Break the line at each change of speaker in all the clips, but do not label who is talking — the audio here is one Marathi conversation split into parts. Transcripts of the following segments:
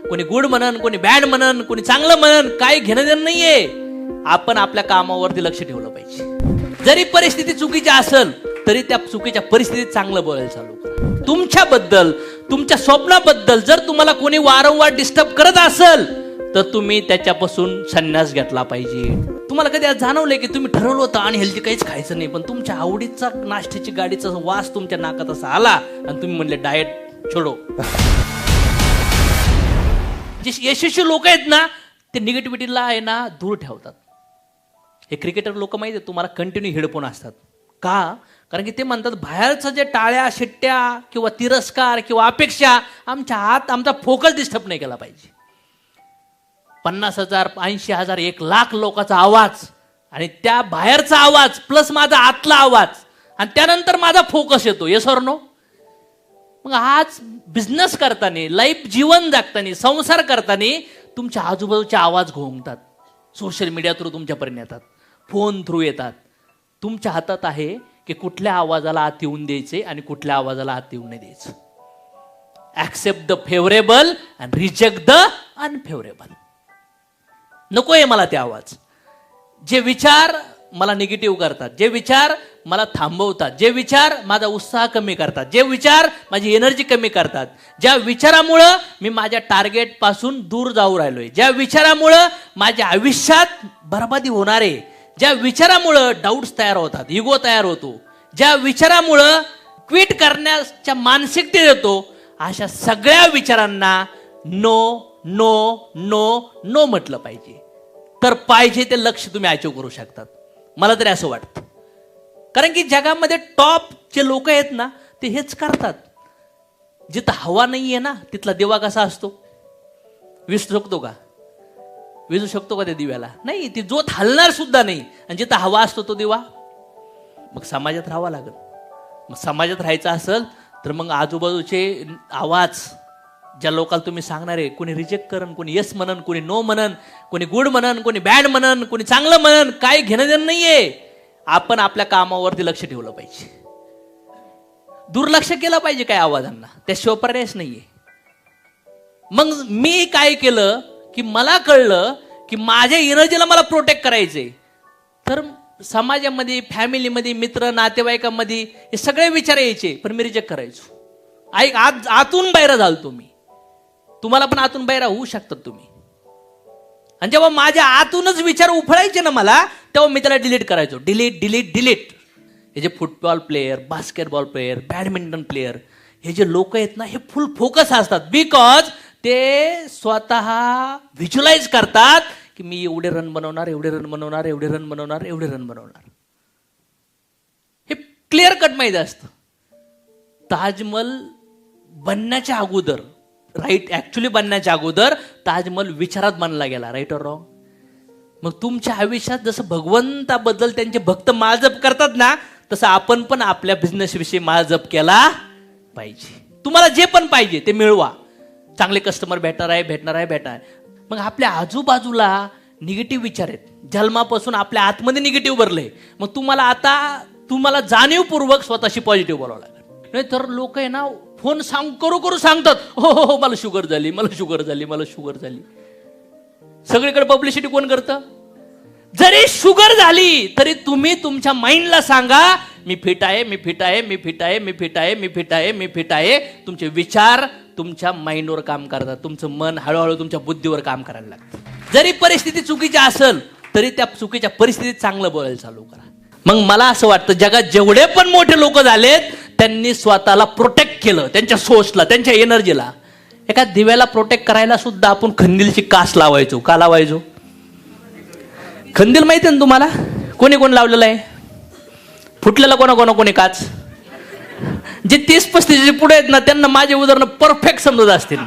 कोणी गुड म्हणन, कोणी बॅड म्हणन, कोणी चांगलं म्हणन, काही घेणं देणं नाहीये. आपण आपल्या कामावरती लक्ष ठेवलं पाहिजे. जरी परिस्थिती चुकीची असेल तरी त्या चुकीच्या परिस्थितीत चांगलं बोलायला चालू करा. तुमच्याबद्दल, तुमच्या स्वप्नाबद्दल जर तुम्हाला कोणी वारंवार डिस्टर्ब करत असेल तर तुम्ही त्याच्यापासून संन्यास घेतला पाहिजे. तुम्हाला कधी आज जाणवलंय की तुम्ही ठरवलं होतं आणि हेल्दी काहीच खायचं नाही, पण तुमच्या आवडीचा नाश्त्याची गाडीचा वास तुमच्या नाकात असा आला आणि तुम्ही म्हणले डाएट छोडो. जे यशस्वी लोक आहेत ना ते निगेटिव्हिटीला आहे ना दूर ठेवतात. हे क्रिकेटर लोक माहिती आहे तुम्हाला कंटिन्यू हेडफोन असतात का? कारण की ते म्हणतात बाहेरचं जे टाळ्या शिट्ट्या किंवा तिरस्कार किंवा अपेक्षा आमच्या हात आमचा फोकस डिस्टर्ब नाही केला पाहिजे. 50,000, 80,000, 1,00,000 लोकांचा आवाज आणि त्या बाहेरचा आवाज प्लस माझा आतला आवाज आणि त्यानंतर माझा फोकस येतो. Yes or no? मग आज बिझनेस करताना, लाईफ जीवन जगताना, संसार करताना तुमच्या आजूबाजूचे आवाज घोंगतात. सोशल मीडिया थ्रू तुमच्यापर्यंत येतात, फोन थ्रू येतात. तुमच्या हातात आहे की कुठल्या आवाजाला आत येऊन द्यायचे आणि कुठल्या आवाजाला आत येऊन नाही द्यायचं. Accept the favourable and reject the unfavourable. नकोय मला ते आवाज. जे विचार मला निगेटिव्ह करतात, जे विचार मला थांबवतात, जे विचार माझा उत्साह कमी करतात, जे विचार माझी एनर्जी कमी करतात, ज्या विचारामुळं मी माझ्या टार्गेट पासून दूर जाऊ राहिलोय, ज्या विचारामुळं माझ्या आयुष्यात बरबादी होणार आहे, ज्या विचारामुळं डाऊट्स तयार होतात, इगो तयार होतो, ज्या विचारामुळं क्विट करण्याच्या मानसिकतेत येतो, अशा सगळ्या विचारांना नो नो नो नो म्हटलं पाहिजे. तर पाहिजे ते लक्ष तुम्ही अचीव्ह करू शकतात. मला तरी असं वाटतं. कारण की जगामध्ये टॉपचे लोक आहेत ना ते हेच करतात. जिथं हवा नाहीये ना तिथला दिवा कसा असतो? विसरू शकतो का? विजू शकतो का त्या दिव्याला? नाही. ती जोत हलणार सुद्धा नाही. आणि जिथं हवा असतो तो दिवा. मग समाजात राहावं लागेल. मग समाजात राहायचं असेल तर मग आजूबाजूचे आवाज ज्या लोकांना तुम्ही सांगणार आहे, कोणी रिजेक्ट करण, कोणी येस म्हणन, कोणी नो म्हणन, कोणी गुड म्हणन, कोणी बॅड म्हणन, कोणी चांगलं म्हणन, काही घेणं देणं नाहीये. आपण आपल्या कामावरती लक्ष ठेवलं पाहिजे. दुर्लक्ष केलं पाहिजे काय आवाजांना, त्याशिवाय पर्यायच नाहीये. मग मी काय केलं की मला कळलं की माझ्या एनर्जीला मला प्रोटेक्ट करायचंय. तर समाजामध्ये, फॅमिलीमध्ये, मित्र नातेवाईकांमध्ये हे सगळे विचार यायचे, पण मी रिजेक्ट करायचो. ऐक, आतून बाहेर झालतो मी. तुम्हाला पण आतून बाहेर होऊ शकतात तुम्ही. आणि जेव्हा माझ्या आतूनच विचार उफळायचे ना मला, तेव्हा मी त्याला डिलीट करायचो. Delete delete delete. हे जे football player, basketball player, badminton player, हे जे लोक आहेत ना हे फुल फोकस असतात. बिकॉज ते स्वतः व्हिज्युअलाइज करतात की मी एवढे रन बनवणार, एवढे रन बनवणार, एवढे रन बनवणार, एवढे रन बनवणार. हे क्लिअर कट माहिती असतं. ताजमहल बनण्याच्या अगोदर, राईट, ऍक्च्युली बनण्याच्या अगोदर ताजमहल विचारात बांधला गेला. राईट और रॉंग? मग तुमच्या आयुष्यात जसं भगवंताबद्दल त्यांचे भक्त माळजप करतात ना, तसं आपण पण आपल्या बिझनेस विषयी माळजप केला पाहिजे. तुम्हाला जे पण पाहिजे ते मिळवा. चांगले कस्टमर भेटणार आहे. मग आपल्या आजूबाजूला निगेटिव्ह विचार आहेत. जन्मापासून आपल्या आतमध्ये निगेटिव्ह भरले. मग तुम्हाला जाणीवपूर्वक स्वतःशी पॉझिटिव्ह बोलावं लागेल. नाही तर लोक आहे ना फोन करू सांगतात, हो हो हो मला शुगर झाली, मला शुगर झाली, मला शुगर झाली. सगळीकडे पब्लिसिटी कोण करतं? जरी शुगर झाली तरी तुम्ही तुमच्या माइंडला सांगा मी फिट आहे, मी फिट आहे, मी फिट आहे, मी फिट आहे, मी फिट आहे, मी फिट आहे. तुमचे विचार तुमच्या माइंडवर काम करतात. तुमचं मन हळूहळू तुमच्या बुद्धीवर काम करायला लागतं. जरी परिस्थिती चुकीची असेल तरी त्या चुकीच्या परिस्थितीत चांगलं बोलायला चालू करा. मग मला असं वाटतं जगात जेवढे पण मोठे लोक झालेत त्यांनी स्वतःला प्रोटेक्ट केलं, त्यांच्या सोर्सला, त्यांच्या एनर्जीला. एका दिव्याला प्रोटेक्ट करायला सुद्धा आपण खंदीलची कास लावायचो. का लावायचो? खंदील माहिती ना तुम्हाला? कोणी कोण लावलेलं आहे? फुटलेला कोणी काच? जे 30-35 पुढे आहेत ना त्यांना माझे उदाहरण परफेक्ट समजत असतील.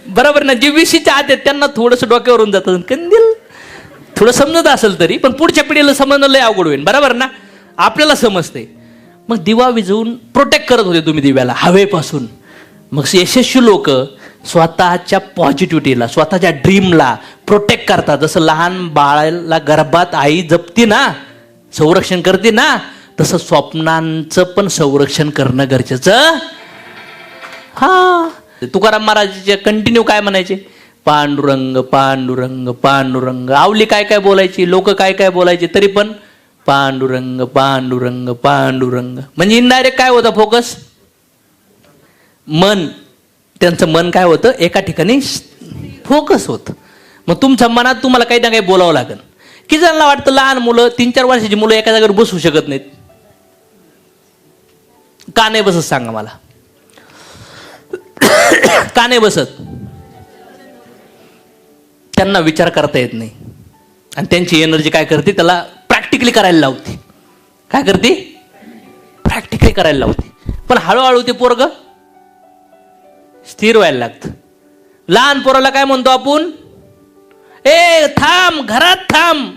बरोबर ना? जे 20च्या आत आहेत त्यांना थोडंसं डोक्यावरून जातं. कंदील थोडं समजत असेल तरी पण पुढच्या पिढीला समजणं लय अवघड होईल. बरोबर ना? आपल्याला समजते. मग दिवा विझवून प्रोटेक्ट करत होते तुम्ही दिव्याला हवेपासून. मग यशस्वी लोक स्वतःच्या पॉझिटिव्हिटीला, स्वतःच्या ड्रीमला प्रोटेक्ट करतात. जसं लहान बाळाला गर्भात आई जपते ना, संरक्षण करते ना, तसं स्वप्नांचं पण संरक्षण करणं गरजेचं. हा, तुकाराम महाराजांचे कंटिन्यू काय म्हणायचे, पांडुरंग पांडुरंग पांडुरंग. आवली काय काय बोलायची, लोक काय काय बोलायचे, तरी पण पांडुरंग पांडुरंग पांडुरंग. म्हणजे इनडायरेक्ट काय होतं फोकस, मन. त्यांचं मन काय होतं, एका ठिकाणी फोकस होतं. मग तुमच्या मनात तुम्हाला काही ना काही बोलावं लागेल. किती जणांना वाटतं लहान मुलं, 3-4 वर्षाची मुलं एका जागेवर बसू शकत नाहीत? का नाही बसत सांगा मला, का नाही बसत? त्यांना विचार करता येत नाही आणि त्यांची एनर्जी काय करते, त्याला प्रॅक्टिकली करायला लावते. काय करते, प्रॅक्टिकली करायला लावते. पण हळूहळू ते पोरग स्थिर व्हायला लागतं. लहान पोराला काय म्हणतो आपण, ए थांब, घरात थांब.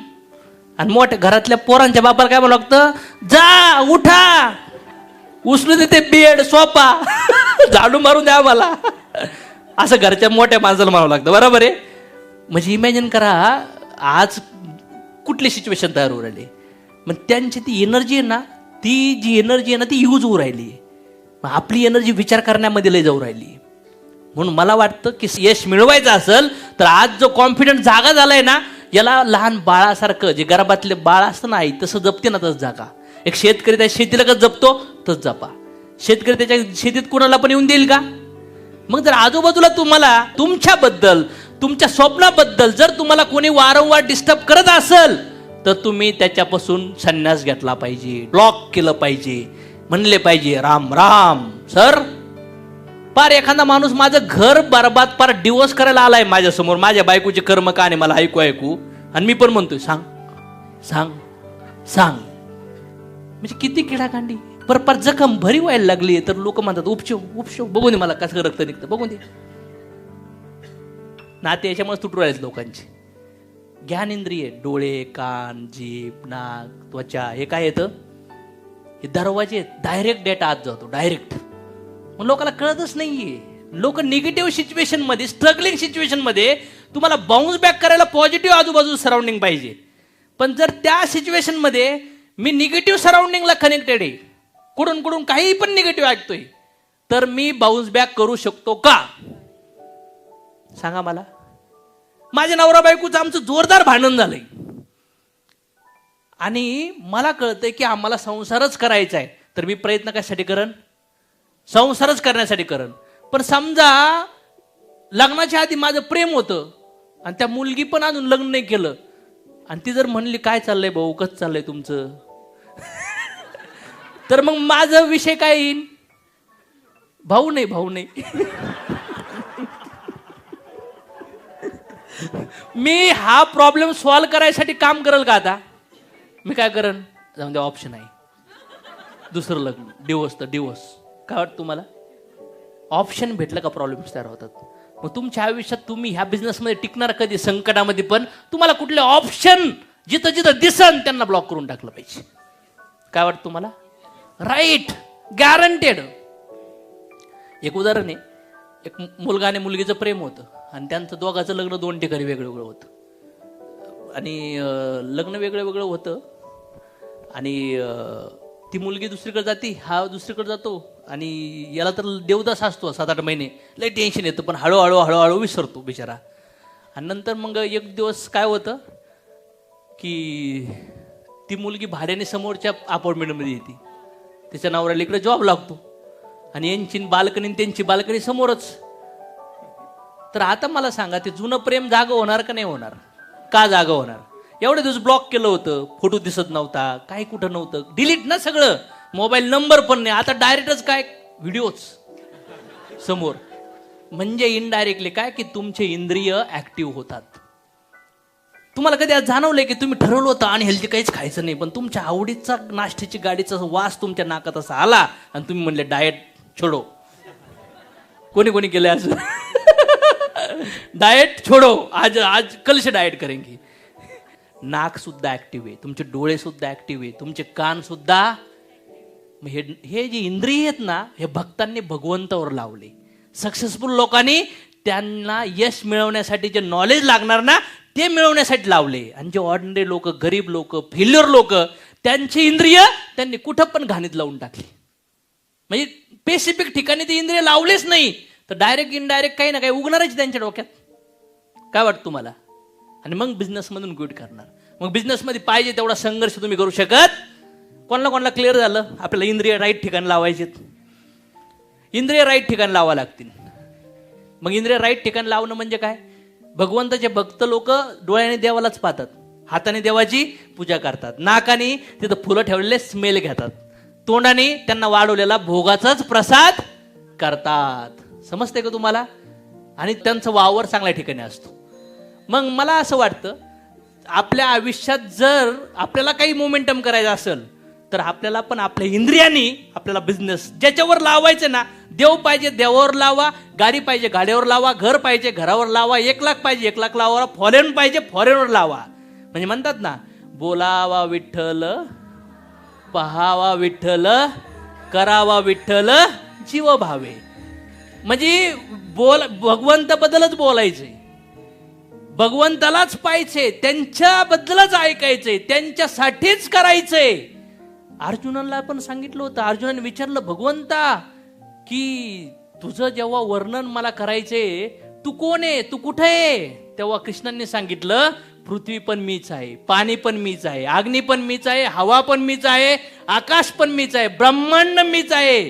आणि मोठ्या घरातल्या पोरांच्या बापाला काय म्हणावं लागतं, जा उठा, उचलून देते बेड सोफा, झाडू मारून द्या मला, असं घरच्या मोठ्या माणसाला म्हणावं लागतं. बरोबर आहे. म्हणजे इमॅजिन करा आज कुठली सिच्युएशन तयार होऊ राहिली. मग त्यांची ती एनर्जी आहे ना, ती जी एनर्जी आहे ना ती यूज होऊ राहिली. मग आपली एनर्जी विचार करण्यामध्ये लय जाऊ राहिली. म्हणून मला वाटतं की यश मिळवायचं असेल तर आज जो कॉन्फिडंट जागा झालाय ना, याला लहान बाळासारखं, जे गर्भातले बाळ असतं ना आई, तसं जपते ना तसं जागा. एक शेतकरी त्या शेतीला कसं जपतो तसं जपा. शेतकरी त्याच्या शेतीत कुणाला पण येऊन देईल का? मग जर आजूबाजूला तुम्हाला तुमच्याबद्दल, तुमच्या स्वप्नाबद्दल जर तुम्हाला कोणी वारंवार डिस्टर्ब करत असेल तर तुम्ही त्याच्यापासून संन्यास घेतला पाहिजे, ब्लॉक केलं पाहिजे, म्हणले पाहिजे राम राम. सर पार एखादा माणूस माझं घर बरबाद, पार डिवोर्स करायला आलाय माझ्यासमोर, माझ्या बायकोचे कर्म का नाही मला ऐकू ऐकू, आणि मी पण म्हणतोय सांग सांग सांग. म्हणजे किती किडाकांडी. पर जखम भरी व्हायला लागली तर लोक म्हणतात उपशो उपशो, बघून दे मला कसं रक्त निघतं, बघून दे. नाते याच्यामुळे तुटू राहिले लोकांचे. ज्ञानेंद्रिय, डोळे, कान, जीभ, नाक, त्वचा, हे काय येतं, हे दरवाजे डायरेक्ट डेटा आत जातो, डायरेक्ट. मग लोकांना कळतच नाहीये. लोक निगेटिव्ह सिच्युएशन मध्ये, स्ट्रगलिंग सिच्युएशन मध्ये तुम्हाला बाउन्स बॅक करायला पॉझिटिव्ह आजूबाजू सराउंडिंग पाहिजे. पण जर त्या सिच्युएशन मध्ये मी निगेटिव्ह सराउंडिंगला कनेक्टेड आहे, कुठून कुठून काही पण निगेटिव्ह ऐकतोय, तर मी बाउन्स बॅक करू शकतो का सांगा मला? माझ्या नवरा बायकोचं आमचं जोरदार भांडण झालंय आणि मला कळतंय की आम्हाला संसारच करायचा आहे, तर मी प्रयत्न कशासाठी करण, संसारच करण्यासाठी करण. पण समजा लग्नाच्या आधी माझं प्रेम होतं आणि त्या मुलगी पण अजून लग्न नाही केलं आणि ती जर म्हणली काय चाललंय भाऊ, कसं चाललंय तुमचं, तर मग माझा विषय काय येईल, भाऊ नाही भाऊ नाही. मी हा प्रॉब्लेम सॉल्व्ह करायसाठी काम करेल का? आता मी काय करेन, जाऊन द्या ऑप्शन आहे दुसरं लग्न, डिवोर्स तर डिवोर्स. काय वाटतं तुम्हाला? ऑप्शन भेटलं का प्रॉब्लेम्स तयार होतात. मग तुमच्या आयुष्यात तुम्ही ह्या बिझनेसमध्ये टिकणार कधी, संकटामध्ये पण तुम्हाला कुठले ऑप्शन जिथं जिथं दिसन त्यांना ब्लॉक करून टाकलं पाहिजे. काय वाटतं तुम्हाला? Right, guaranteed. एक उदाहरण आहे, एक मुलगा आणि मुलगीचं प्रेम होतं आणि त्यांचं दोघांचं लग्न 2 ठिकाणी वेगळं वेगळं होतं आणि लग्न वेगळं वेगळं होतं आणि ती मुलगी दुसरीकडे जाते, हा दुसरीकडे जातो आणि याला तर देवदास असतो 7-8 महिने, लय टेन्शन येतं, पण हळूहळू हळूहळू विसरतो बिचारा. आणि नंतर मग एक दिवस काय होतं की ती मुलगी भाड्याने समोरच्या अपार्टमेंटमध्ये येते, तिच्या नवऱ्याला इकडे जॉब लागतो आणि यांची बाल्कनी त्यांची बाल्कनी समोरच. तर आता मला सांगा, ते जुनं प्रेम जागं होणार का नाही होणार? का जागं होणार? एवढे दिवस ब्लॉक केलं होतं, फोटो दिसत नव्हता, काही कुठं नव्हतं, डिलीट ना सगळं, मोबाईल नंबर पण नाही, आता डायरेक्टच काय व्हिडिओच समोर. म्हणजे इनडायरेक्टली काय की तुमचे इंद्रिय ऍक्टिव्ह होतात. तुम्हाला कधी आज जाणवलंय की तुम्ही ठरवलं होतं आणि हेल्दी काहीच खायचं नाही, पण तुमच्या आवडीचा नाश्त्याची गाडीचा वास तुमच्या नाकात असा आला आणि तुम्ही म्हणले डाएट छोडो. कोणी कोणी केलंय असं? डाएट छोडो, आज आज कल से डाएट करेंगे. नाक सुद्धा ऍक्टिव्ह आहे, तुमचे डोळे सुद्धा ऍक्टिव्ह आहे, तुमचे कान सुद्धा. हे जे इंद्रिय आहेत ना, हे भक्तांनी भगवंतावर लावले. सक्सेसफुल लोकांनी त्यांना यश मिळवण्यासाठी जे नॉलेज लागणार ना ते मिळवण्यासाठी लावले. आणि जे ऑर्डिनरी लोक, गरीब लोक, फेल्युअर लोक, त्यांची इंद्रिय त्यांनी कुठं पण घाणीत लावून टाकली. म्हणजे स्पेसिफिक ठिकाणी ते इंद्रिय लावलेच नाही, तर डायरेक्ट इनडायरेक्ट काही ना काही उगणारच त्यांच्या डोक्यात. काय वाटतं तुम्हाला? आणि मग बिझनेसमधून क्विट करणार. मग बिझनेसमध्ये पाहिजे तेवढा संघर्ष तुम्ही करू शकत. कोणाला क्लिअर झालं? आपल्याला इंद्रिय राईट ठिकाणी लावायचे. इंद्रिय राईट ठिकाणी लावा लागतील. मग इंद्रिय राईट ठिकाणी लावणं म्हणजे काय? भगवंताचे भक्त लोक डोळ्याने देवालाच पाहतात, हाताने देवाची पूजा करतात, नाकाने तिथं फुलं ठेवलेले स्मेल घेतात, तोंडाने त्यांना वाढवलेला भोगाचाच प्रसाद करतात. समजते का तुम्हाला? आणि त्यांचा वावर चांगल्या ठिकाणी असतो. मग मला असं वाटतं आपल्या आयुष्यात जर आपल्याला काही मोमेंटम करायचं असेल तर आपल्याला पण आपल्या इंद्रियांनी आपल्याला बिझनेस ज्याच्यावर लावायचं ना, देव पाहिजे देवावर लावा, गाडी पाहिजे गाडीवर लावा, घर पाहिजे घरावर लावा, 1,00,000 पाहिजे 1,00,000 लावा, फॉरेन पाहिजे फॉरेनवर लावा. म्हणजे म्हणतात ना, बोलावा विठ्ठल, पहावा विठ्ठल, करावा विठ्ठल, जीव भावे. म्हणजे भगवंताबद्दलच बोलायचंय, भगवंतालाच पाहिजे, त्यांच्याबद्दलच ऐकायचंय, त्यांच्यासाठीच करायचंय. अर्जुनाला पण सांगितलं होतं. अर्जुनाने विचारलं भगवंता की तुझं जेव्हा वर्णन मला करायचंय, तू कोण आहे, तू कुठे आहे? तेव्हा कृष्णांनी सांगितलं पृथ्वी पण मीच आहे, पाणी पण मीच आहे, अग्नी पण मीच आहे, हवा पण मीच आहे, आकाश पण मीच आहे, ब्रह्मांड मीच आहे.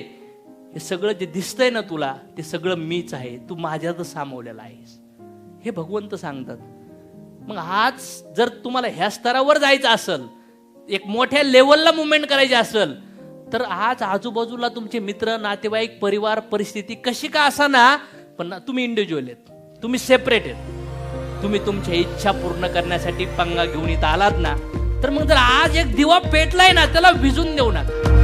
हे सगळं जे दिसतंय ना तुला, ते सगळं मीच आहे, तू माझ्यातच सामावलेला आहेस, हे भगवंत सांगतात. मग आज जर तुम्हाला ह्या स्तरावर जायचं असेल, एक मोठ्या लेवलला मुवमेंट करायची असेल, तर आज आजूबाजूला तुमचे मित्र, नातेवाईक, परिवार, परिस्थिती कशी का असाना, पण तुम्ही इंडिव्हिज्युअल आहेत, तुम्ही सेपरेट आहेत. तुम्ही तुमच्या इच्छा पूर्ण करण्यासाठी पंगा घेऊन इथं आलात ना, तर मग जर आज एक दिवा पेटलाय ना, त्याला विझून देऊ नका.